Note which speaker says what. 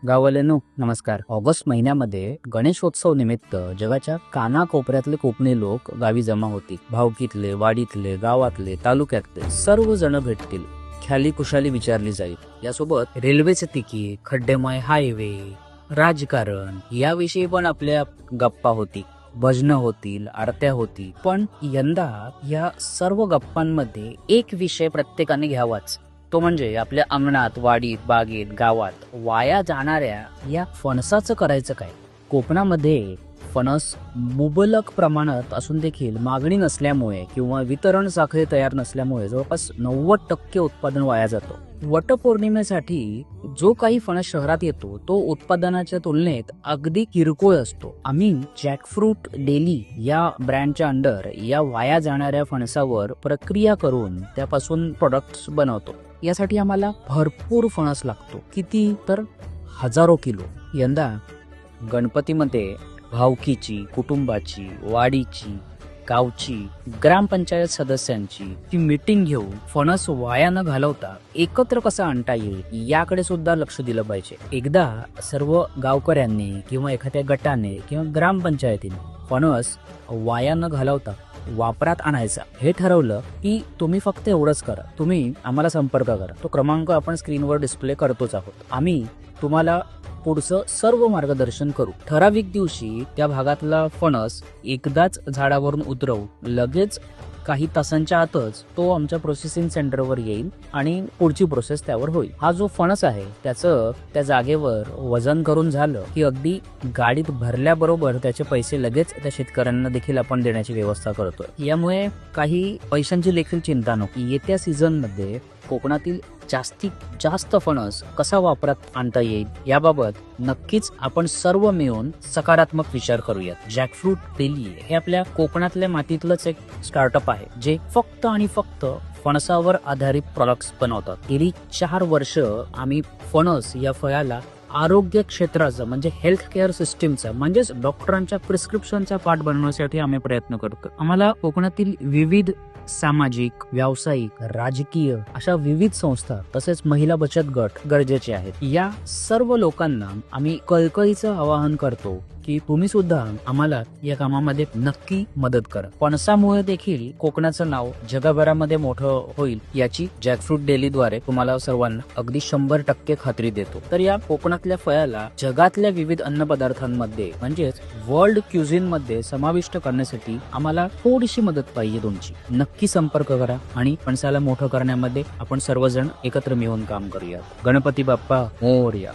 Speaker 1: गाववाल्यांनो नमस्कार. ऑगस्ट महिन्यामध्ये गणेशोत्सव निमित्त जगाच्या कानाकोपऱ्यातले कोकणी लोक गावी जमा होतील. भावकीतले, वाडीतले, गावातले, तालुक्यातले सर्व जण भेटतील. ख्याली कुशाली विचारली जाईल. यासोबत रेल्वेचे तिकीट, खड्डेमय हायवे, राजकारण याविषयी पण आपल्या गप्पा होती. भजनं होतील, आरत्या होतील. पण यंदा या सर्व गप्पांमध्ये एक विषय प्रत्येकाने घ्यावाच. तो म्हणजे आपल्या अंगणात, वाडीत, बागेत, गावात वाया जाणाऱ्या या फणसाचं करायचं काय. कोकणामध्ये फणस मुबलक प्रमाणात असून देखील मागणी नसल्यामुळे किंवा वितरण साखळी तयार नसल्यामुळे जवळपास 90% उत्पादन वाया जातो. वटपौर्णिमेसाठी जो काही फणस शहरात येतो तो उत्पादनाच्या तुलनेत अगदी किरकोळ असतो. आम्ही जॅकफ्रूट डेली या ब्रँडच्या अंडर या वाया जाणाऱ्या फणसावर प्रक्रिया करून त्यापासून प्रोडक्ट्स बनवतो. यासाठी आम्हाला भरपूर फणस लागतो. किती तर हजारो किलो. यंदा गणपतीमध्ये भावकीची, कुटुंबाची, वाडीची, गावची, ग्रामपंचायत सदस्यांची ती मीटिंग घेऊन फणस वाया न घालवता एकत्र कसं आणता येईल याकडे सुद्धा लक्ष दिलं पाहिजे. एकदा सर्व गावकऱ्यांनी किंवा एखाद्या गटाने किंवा ग्रामपंचायतीने फणस वाया न घालवता वापरात आणायचा हे ठरवलं की तुम्ही फक्त एवढंच करा. तुम्ही आम्हाला संपर्क करा. तो क्रमांक आपण स्क्रीनवर डिस्प्ले करतोच आहोत. आम्ही तुम्हाला पुढचं सर्व मार्गदर्शन करू. ठराविक दिवशी त्या भागातला फणस एकदाच झाडावरून उतरवू. लगेच काही तासांच्या आतच तो आमच्या प्रोसेसिंग सेंटरवर येईल आणि पुढची प्रोसेस त्यावर होईल. हा जो फणस आहे त्याचं त्या जागेवर वजन करून झालं की अगदी गाडीत भरल्याबरोबर त्याचे पैसे लगेच त्या शेतकऱ्यांना देखील आपण देण्याची व्यवस्था करतोय. यामुळे काही पैशांची देखील चिंता नको. येत्या सीझन मध्ये कोकणातील जास्तीत जास्त फणस कसा वापरात आणता येईल याबाबत नक्कीच आपण सर्व मिळून सकारात्मक विचार करूयात. जॅकफ्रूट डेली हे आपल्या कोकणातल्या मातीतलंच एक स्टार्टअप आहे जे फक्त आणि फक्त फणसावर आधारित प्रॉडक्ट्स बनवतात. गेली 4 वर्ष आम्ही फणस या फळाला आरोग्य क्षेत्राचं म्हणजे हेल्थ केअर सिस्टीमचा म्हणजेच डॉक्टरांच्या प्रिस्क्रिप्शनचा पार्ट बनवण्यासाठी आम्ही प्रयत्न करतो. आम्हाला कोकणातील विविध सामाजिक, व्यावसायिक, राजकीय अशा विविध संस्था तसेच महिला बचत गट गरजेचे आहेत. या सर्व लोकांना आम्ही कळकळीचं आवाहन करतो की तुम्ही सुद्धा आम्हाला या कामामध्ये नक्की मदत करा. फणसामुळे देखील कोकणाचं नाव जगभरामध्ये मोठं होईल याची जॅकफ्रूट डेलीद्वारे तुम्हाला सर्वांना अगदी 100% खात्री देतो. तर या कोकणातल्या फळाला जगातल्या विविध अन्नपदार्थांमध्ये म्हणजेच वर्ल्ड क्युझिन मध्ये समाविष्ट करण्यासाठी आम्हाला थोडीशी मदत पाहिजे तुमची. नक्की संपर्क करा आणि फणसाला मोठं करण्यामध्ये आपण सर्वजण एकत्र मिळून काम करूया. गणपती बाप्पा मोरया.